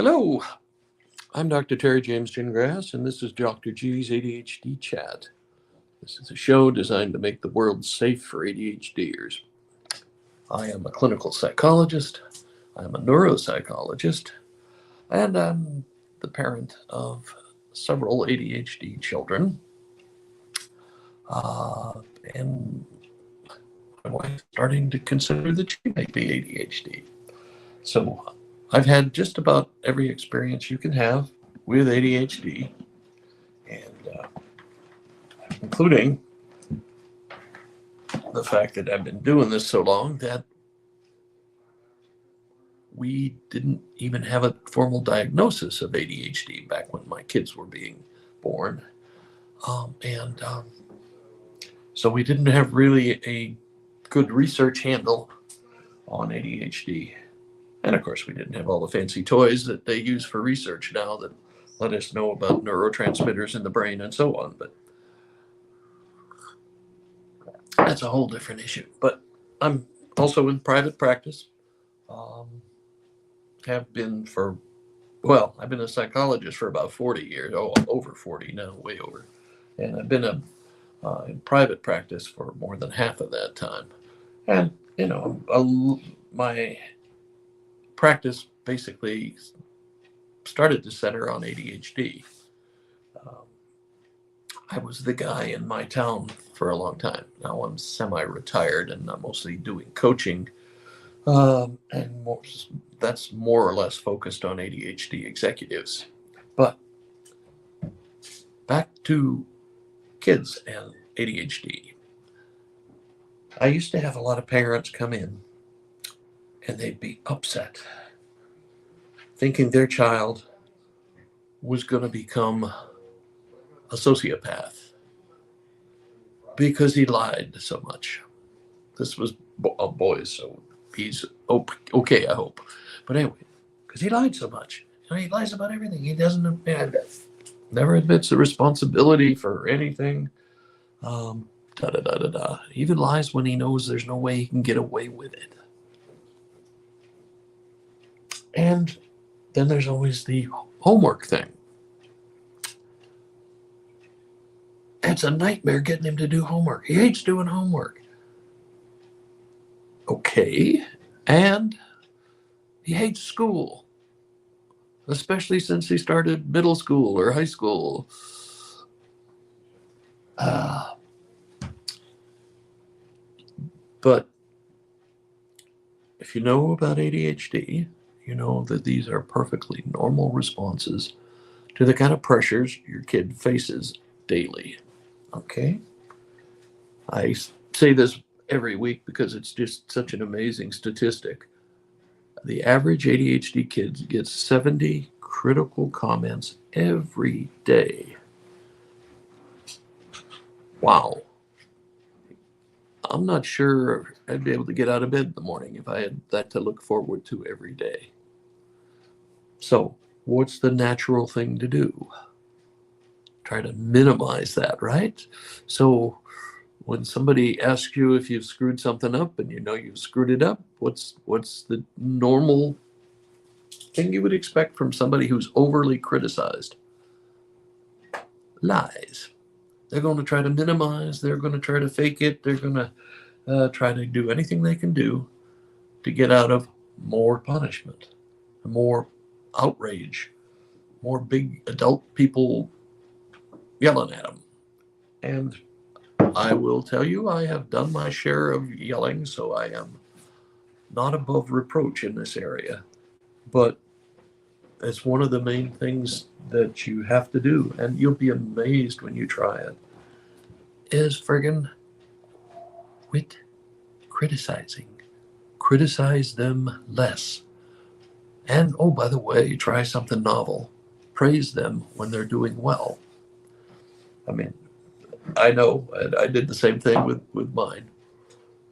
Hello, I'm Dr. Terry James Gingrass, and this is Dr. G's ADHD Chat. This is a show designed to make the world safe for ADHDers. I am a clinical psychologist, I'm a neuropsychologist, and I'm the parent of several ADHD children. And my wife's starting to consider that she may be ADHD. So I've had just about every experience you can have with ADHD, and including the fact that I've been doing this so long that we didn't even have a formal diagnosis of ADHD back when my kids were being born. And so we didn't have really a good research handle on ADHD. And of course, we didn't have all the fancy toys that they use for research now that let us know about neurotransmitters in the brain and so on. But that's a whole different issue. But I'm also in private practice. Have been for, well, I've been a psychologist for about 40 years. Oh, over 40 now, way over. And I've been in private practice for more than half of that time. And, my practice basically started to center on ADHD. I was the guy in my town for a long time. Now I'm semi-retired and I'm mostly doing coaching. And that's more or less focused on ADHD executives. But back to kids and ADHD. I used to have a lot of parents come in and they'd be upset, thinking their child was going to become a sociopath because he lied so much. This was a boy, so he's okay, I hope. But anyway, because he lied so much. He lies about everything. He doesn't, never admits the responsibility for anything. He even lies when he knows there's no way he can get away with it. And then there's always the homework thing. It's a nightmare getting him to do homework. He hates doing homework. Okay. And he hates school, especially since he started middle school or high school. But if you know about ADHD, you know that these are perfectly normal responses to the kind of pressures your kid faces daily. Okay? I say this every week because it's just such an amazing statistic. The average ADHD kid gets 70 critical comments every day. Wow. I'm not sure I'd be able to get out of bed in the morning if I had that to look forward to every day. So, what's the natural thing to do? Try to minimize that, right? So, when somebody asks you if you've screwed something up and you know you've screwed it up, what's the normal thing you would expect from somebody who's overly criticized? Lies. They're going to try to minimize, they're going to try to fake it, they're going to try to do anything they can do to get out of more punishment, more outrage, more big adult people yelling at them. And I will tell you, I have done my share of yelling, so I am not above reproach in this area. But it's one of the main things that you have to do, and you'll be amazed when you try it, is friggin' quit criticizing. Criticize them less. And, oh, by the way, try something novel. Praise them when they're doing well. I mean, I know, I did the same thing with mine.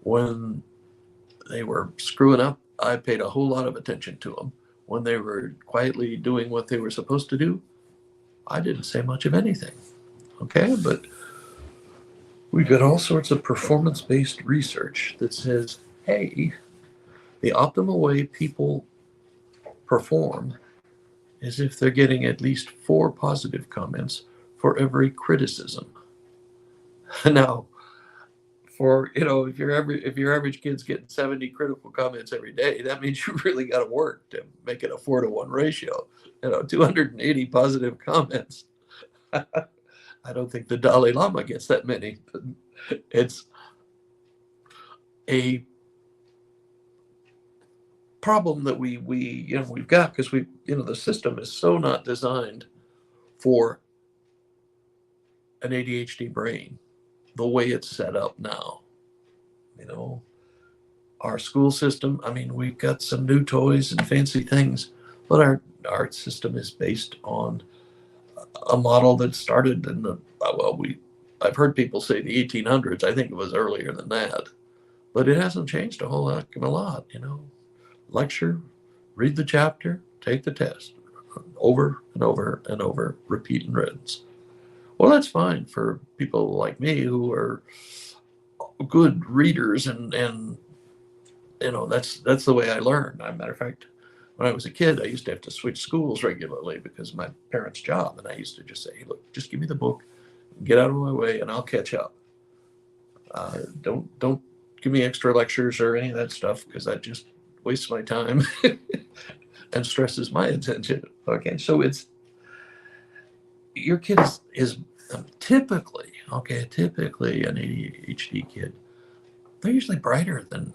When they were screwing up, I paid a whole lot of attention to them. When they were quietly doing what they were supposed to do, I didn't say much of anything. Okay, but we've got all sorts of performance-based research that says, hey, the optimal way people perform is if they're getting at least 4 positive comments for every criticism. Now, for if your average kid's getting 70 critical comments every day, that means you really got to work to make it a 4-to-1 ratio. 280 positive comments. I don't think the Dalai Lama gets that many. But it's a problem that we've got because the system is so not designed for an ADHD brain the way it's set up now. Our school system, I mean, we've got some new toys and fancy things, but our system is based on a model that started in I've heard people say the 1800s. I think it was earlier than that, but it hasn't changed a whole heck of a lot. Lecture, read the chapter, take the test, over and over and over, repeat and rinse. Well, that's fine for people like me who are good readers, and that's the way I learned. As a matter of fact, when I was a kid, I used to have to switch schools regularly because of my parents' job, and I used to just say, hey, look, just give me the book, get out of my way, and I'll catch up. Don't give me extra lectures or any of that stuff, because that just wastes my time and stresses my attention. Okay, so your kid is typically an ADHD kid. They're usually brighter than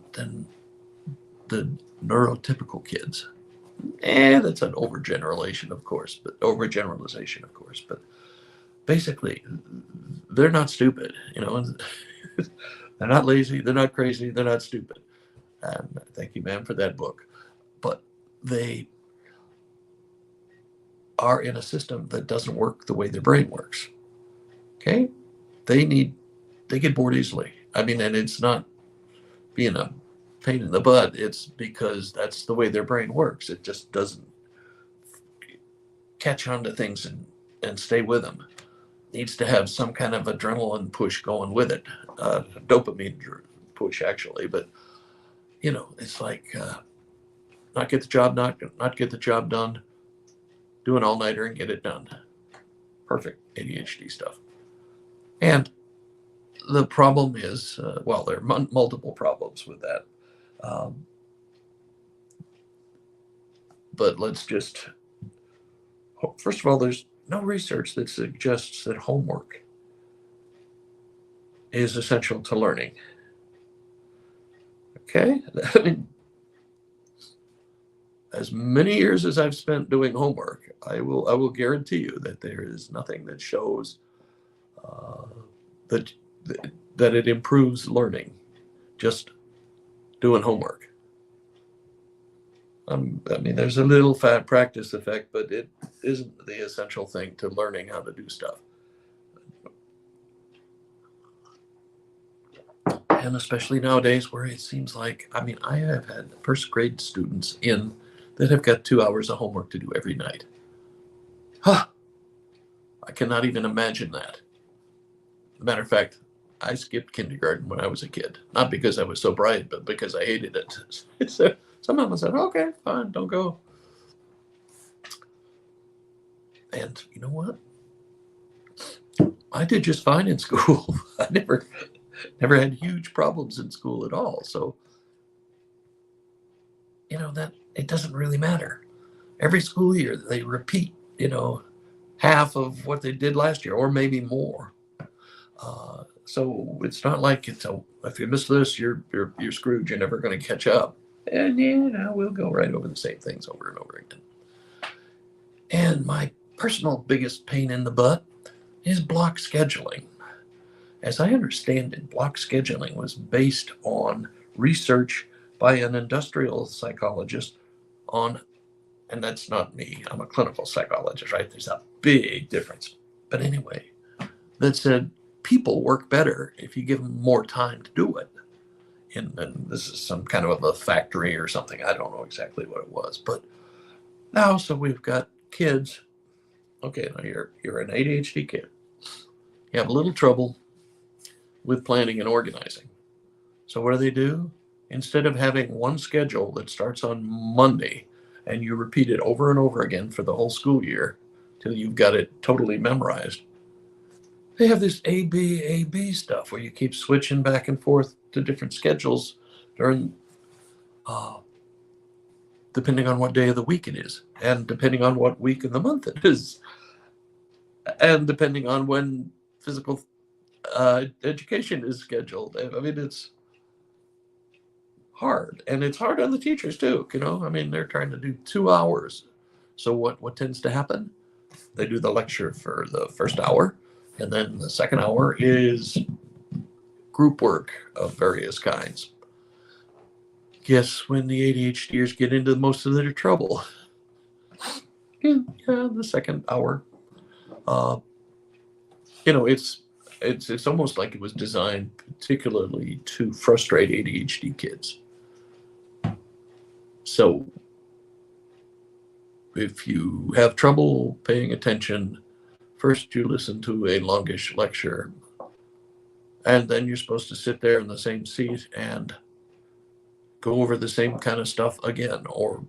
the neurotypical kids. That's an overgeneralization, of course, but basically they're not stupid. They're not lazy, they're not crazy, they're not stupid. And thank you, ma'am, for that book. But they are in a system that doesn't work the way their brain works. Okay? They get bored easily. I mean, and it's not being a pain in the butt. It's because that's the way their brain works. It just doesn't catch on to things and stay with them. It needs to have some kind of adrenaline push going with it. Dopamine push, actually. But, it's like not get the job done, do an all-nighter and get it done. Perfect ADHD stuff. And the problem is, there are multiple problems with that. But first of all, there's no research that suggests that homework is essential to learning. Okay? I mean, as many years as I've spent doing homework, I will guarantee you that there is nothing that shows that it improves learning just doing homework. I mean, there's a little practice effect, but it isn't the essential thing to learning how to do stuff. And especially nowadays, where it seems like, I mean, I have had first grade students that have got 2 hours of homework to do every night. I cannot even imagine that. As a matter of fact, I skipped kindergarten when I was a kid. Not because I was so bright, but because I hated it. So some of them said, okay, fine, don't go. And you know what? I did just fine in school. I never had huge problems in school at all. So, that it doesn't really matter. Every school year, they repeat, half of what they did last year, or maybe more. So it's not like if you miss this, you're screwed. You're never going to catch up. And we'll go right over the same things over and over again. And my personal biggest pain in the butt is block scheduling. As I understand it, block scheduling was based on research by an industrial psychologist and that's not me, I'm a clinical psychologist, right? There's a big difference. But anyway, that said, people work better if you give them more time to do it. And this is some kind of a factory or something. I don't know exactly what it was. But now, so we've got kids. Okay, now you're an ADHD kid. You have a little trouble with planning and organizing. So what do? Instead of having one schedule that starts on Monday and you repeat it over and over again for the whole school year till you've got it totally memorized. They have this A B stuff where you keep switching back and forth to different schedules during, uh, depending on what day of the week it is, and depending on what week of the month it is, and depending on when physical education is scheduled. I mean, it's hard, and it's hard on the teachers too. I mean, they're trying to do 2 hours. So what tends to happen? They do the lecture for the first hour, and then the second hour is group work of various kinds. Guess when the ADHDers get into most of their trouble? Yeah, the second hour. Uh, it's almost like it was designed particularly to frustrate ADHD kids. So if you have trouble paying attention, first you listen to a longish lecture, and then you're supposed to sit there in the same seat and go over the same kind of stuff again, or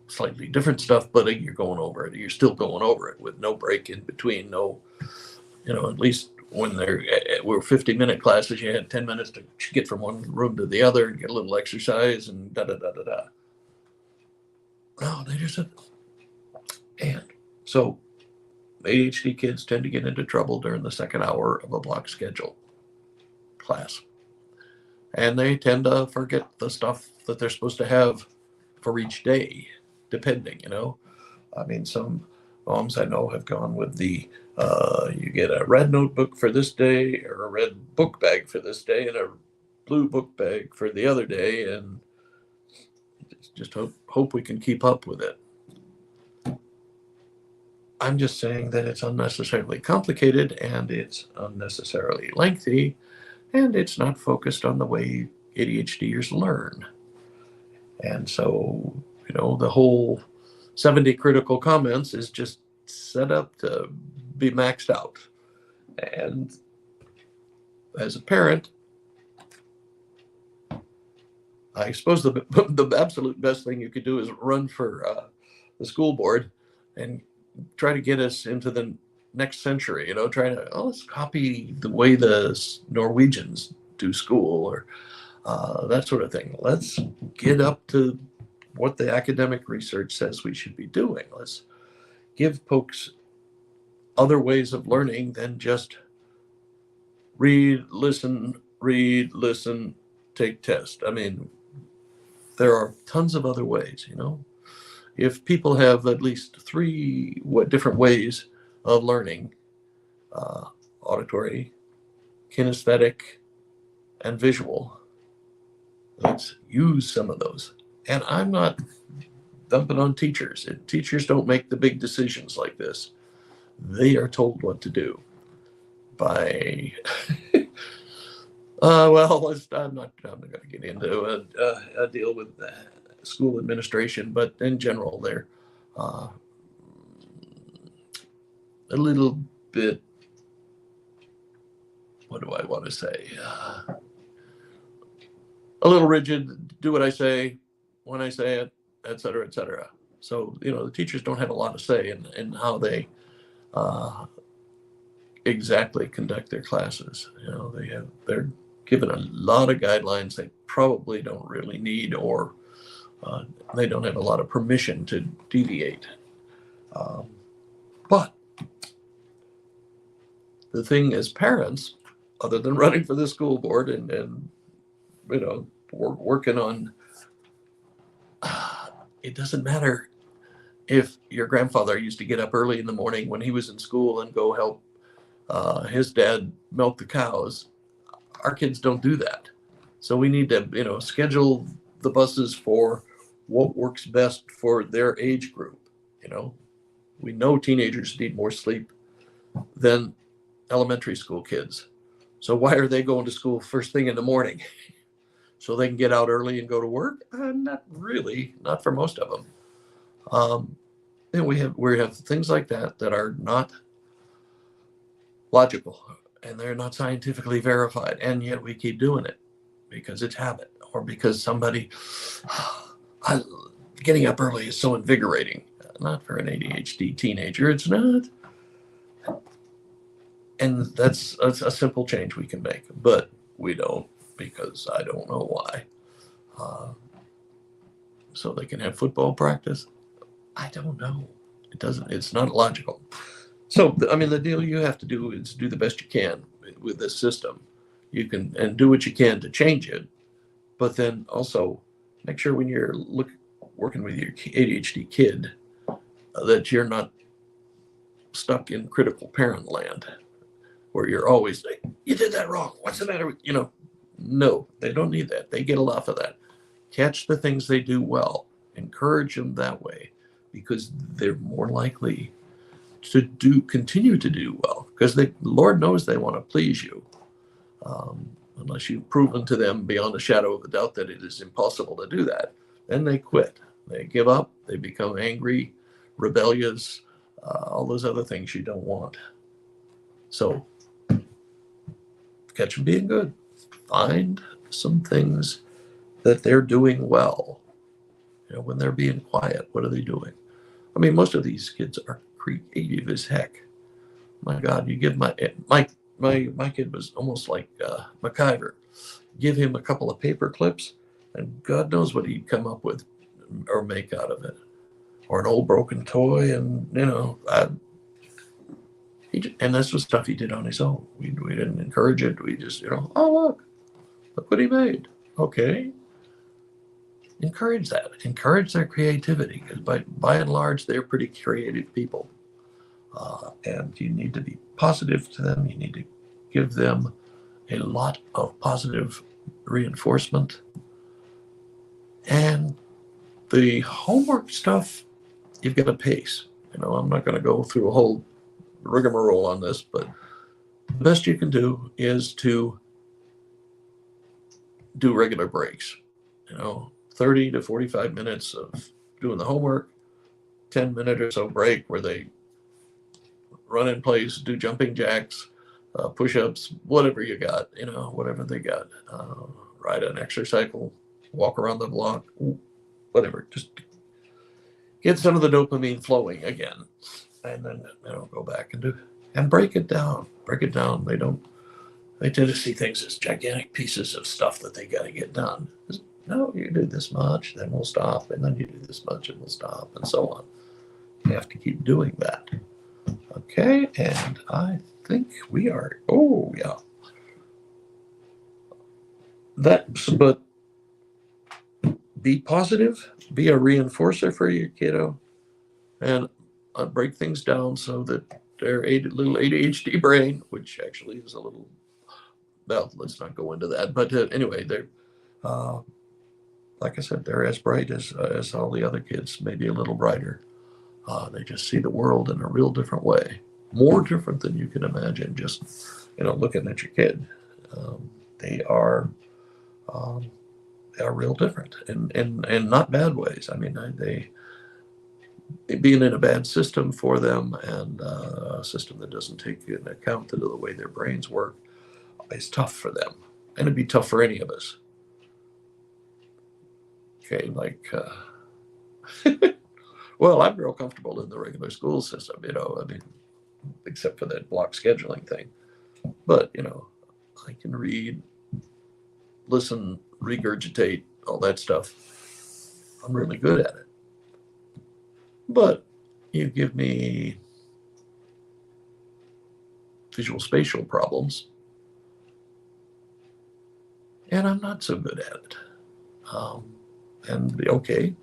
slightly different stuff, but you're going over it. You're still going over it with no break in between. No, at least when were 50-minute classes, you had 10 minutes to get from one room to the other and get a little exercise and da da da da da. No, they just said, and so ADHD kids tend to get into trouble during the second hour of a block schedule class. And they tend to forget the stuff that they're supposed to have for each day, depending. I mean, some moms I know have gone with you get a red notebook for this day, or a red book bag for this day, and a blue book bag for the other day, and just hope we can keep up with it. I'm just saying that it's unnecessarily complicated, and it's unnecessarily lengthy, and it's not focused on the way ADHDers learn. And so, the whole 70 critical comments is just set up to be maxed out. And as a parent, I suppose the absolute best thing you could do is run for the school board and try to get us into the next century. Let's copy the way the Norwegians do school, or that sort of thing. Let's get up to what the academic research says we should be doing. Let's give folks other ways of learning than just read, listen, take test. I mean, there are tons of other ways. If people have at least 3 different ways of learning, auditory, kinesthetic, and visual, let's use some of those. And I'm not dumping on teachers. Teachers don't make the big decisions like this. They are told what to do by I'm not going to get into a deal with school administration, but in general, they're a little bit, what do I want to say? A little rigid, do what I say, when I say it, et cetera, et cetera. So, the teachers don't have a lot to say in how they exactly conduct their classes. They're given a lot of guidelines they probably don't really need, or they don't have a lot of permission to deviate. But the thing as parents, other than running for the school board and working on, it doesn't matter if your grandfather used to get up early in the morning when he was in school and go help his dad milk the cows. Our kids don't do that. So we need to, schedule the buses for what works best for their age group. We know teenagers need more sleep than elementary school kids. So why are they going to school first thing in the morning? So they can get out early and go to work? Not really, not for most of them. And we have things like that are not logical, and they're not scientifically verified, and yet we keep doing it because it's habit, or because somebody, getting up early is so invigorating. Not for an ADHD teenager, it's not. And that's a simple change we can make, but we don't, because I don't know why. Uh, so they can have football practice. I don't know. It doesn't. It's not logical. So I mean, the deal you have to do is do the best you can with this system. You can and do what you can to change it, but then also make sure when you're working with your ADHD kid that you're not stuck in critical parent land where you're always like, you did that wrong. What's the matter with you know? No, they don't need that. They get a lot of that. Catch the things they do well. Encourage them that way, because they're more likely to continue to do well, because they Lord knows they want to please you. Unless you've proven to them beyond a shadow of a doubt that it is impossible to do that, then they quit. They give up. They become angry, rebellious, all those other things you don't want. So catch them being good. Find some things that they're doing well. You know, when they're being quiet, what are they doing? I mean, most of these kids are creative as heck. My God, you give my kid was almost like MacGyver. Give him a couple of paper clips, and God knows what he'd come up with or make out of it. Or an old broken toy, and you know, and this was stuff he did on his own. We didn't encourage it. We just, you know, oh look what he made. Okay, encourage that. Encourage their creativity, because by and large, they're pretty creative people. And you need to be positive to them. You need to give them a lot of positive reinforcement. And the homework stuff, you've got to pace. You know, I'm not going to go through a whole rigmarole on this, but the best you can do is to do regular breaks. You know, 30 to 45 minutes of doing the homework, 10-minute or so break where they run in place, do jumping jacks, push-ups, whatever you got, you know, whatever they got. Ride an exercycle, walk around the block, whatever. Just get some of the dopamine flowing again, and then you know go back and break it down. Break it down. They tend to see things as gigantic pieces of stuff that they got to get done. No, you do this much, then we'll stop, and then you do this much, and we'll stop, and so on. You have to keep doing that. Okay, and I think we are. Oh yeah. But be positive. Be a reinforcer for your kiddo, and break things down so that their little ADHD brain, which actually is a little. Well, let's not go into that. But anyway, they're. Like I said, they're as bright as all the other kids, maybe a little brighter. They just see the world in a real different way, more different than you can imagine. Just looking at your kid, they are real different, and not bad ways. I mean, they being in a bad system for them, and a system that doesn't take into account the way their brains work, is tough for them, and it'd be tough for any of us. Okay, like. Well, I'm real comfortable in the regular school system, I mean, except for that block scheduling thing. But, I can read, listen, regurgitate, all that stuff. I'm really good at it. But you give me visual spatial problems, and I'm not so good at it. And okay,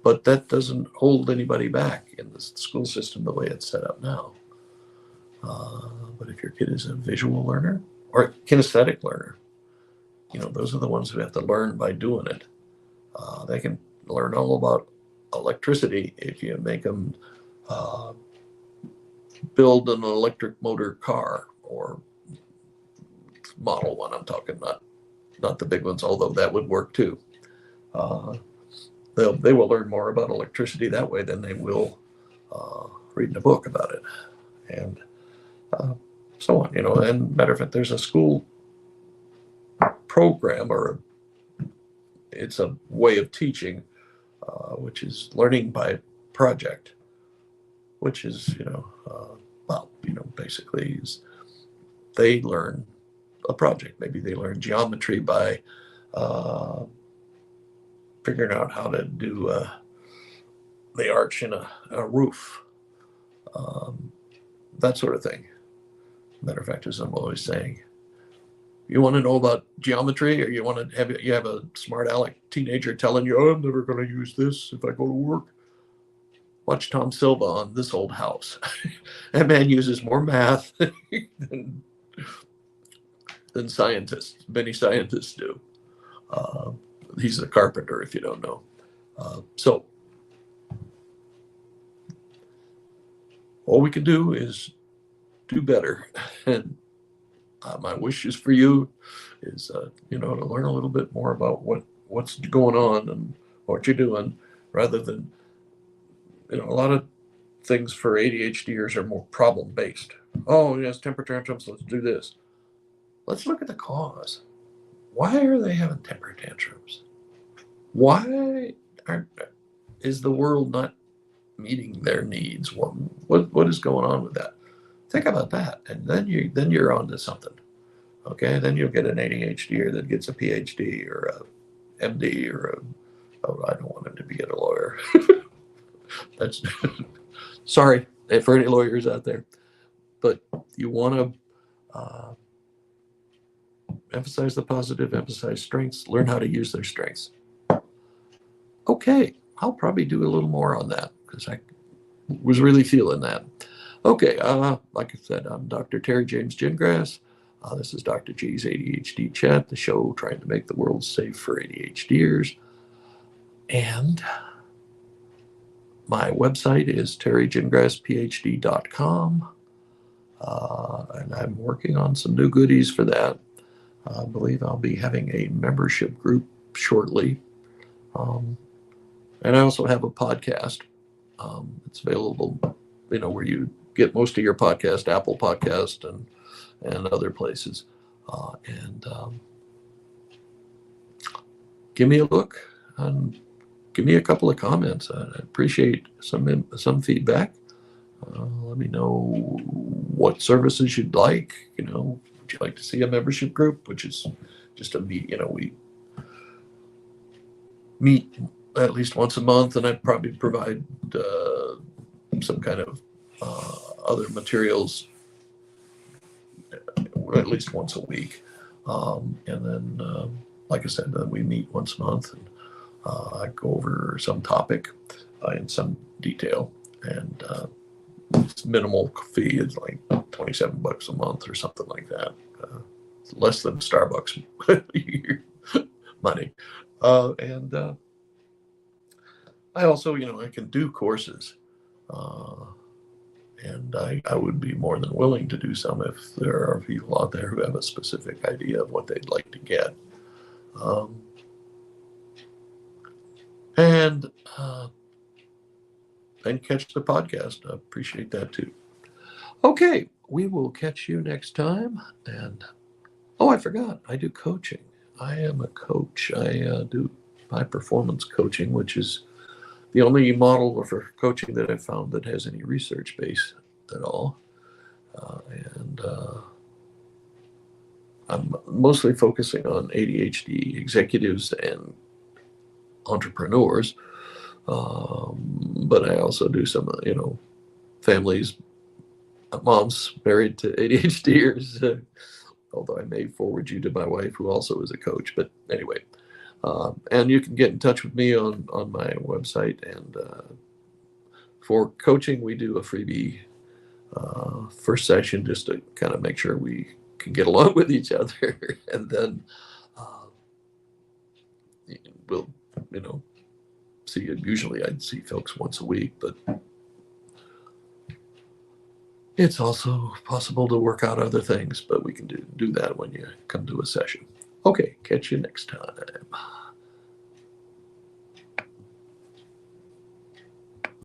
but that doesn't hold anybody back in the school system the way it's set up now. But if your kid is a visual learner or a kinesthetic learner, those are the ones who have to learn by doing it. They can learn all about electricity if you make them build an electric motor car, or model one. I'm talking not the big ones, although that would work too. They will learn more about electricity that way than they will reading a book about it, and so on. And matter of fact, there's a school program, or it's a way of teaching which is learning by project, which is, basically is they learn a project. Maybe they learn geometry by figuring out how to do the arch in a roof, that sort of thing. Matter of fact, as I'm always saying, you want to know about geometry, or you want to have a smart aleck teenager telling you, "Oh, I'm never going to use this if I go to work." Watch Tom Silva on This Old House. That man uses more math than scientists, many scientists do. He's a carpenter, if you don't know. So all we can do is do better. And my wishes for you is, to learn a little bit more about what's going on and what you're doing, rather than, a lot of things for ADHDers are more problem based. Oh, yes, temper tantrums. Let's do this. Let's look at the cause. Why are they having temper tantrums? Why is the world not meeting their needs? What is going on with that? Think about that, and then you're onto something. Okay, then you'll get an ADHDer that gets a PhD or a MD or I don't want him to be a lawyer. That's sorry for any lawyers out there, but you want to emphasize the positive, emphasize strengths, learn how to use their strengths. Okay, I'll probably do a little more on that because I was really feeling that. Okay, like I said, I'm Dr. Terry James Gingras. This is Dr. G's ADHD Chat, the show trying to make the world safe for ADHDers. And my website is terrygingrasphd.com. And I'm working on some new goodies for that. I believe I'll be having a membership group shortly. And I also have a podcast. It's available, where you get most of your podcast, Apple Podcast and other places. And give me a look and give me a couple of comments. I appreciate some feedback. Let me know what services you'd like. Would you like to see a membership group, which is just a meet? We meet at least once a month, and I'd probably provide some kind of other materials at least once a week. And then, like I said, then we meet once a month, and I go over some topic in some detail, and it's minimal fee. It's like $27 a month or something like that. It's less than Starbucks money. And I also, I can do courses. And I would be more than willing to do some if there are people out there who have a specific idea of what they'd like to get. And catch the podcast. I appreciate that too. Okay, we will catch you next time. And I forgot, I do coaching. I am a coach. I do high performance coaching, which is the only model for coaching that I've found that has any research base at all. And I'm mostly focusing on ADHD executives and entrepreneurs. But I also do some, families, moms married to ADHDers, although I may forward you to my wife, who also is a coach. But anyway, and you can get in touch with me on my website. And for coaching, we do a freebie first session just to kind of make sure we can get along with each other. And then we'll, see it. Usually I'd see folks once a week, but it's also possible to work out other things, but we can do that when you come to a session. Okay, catch you next time.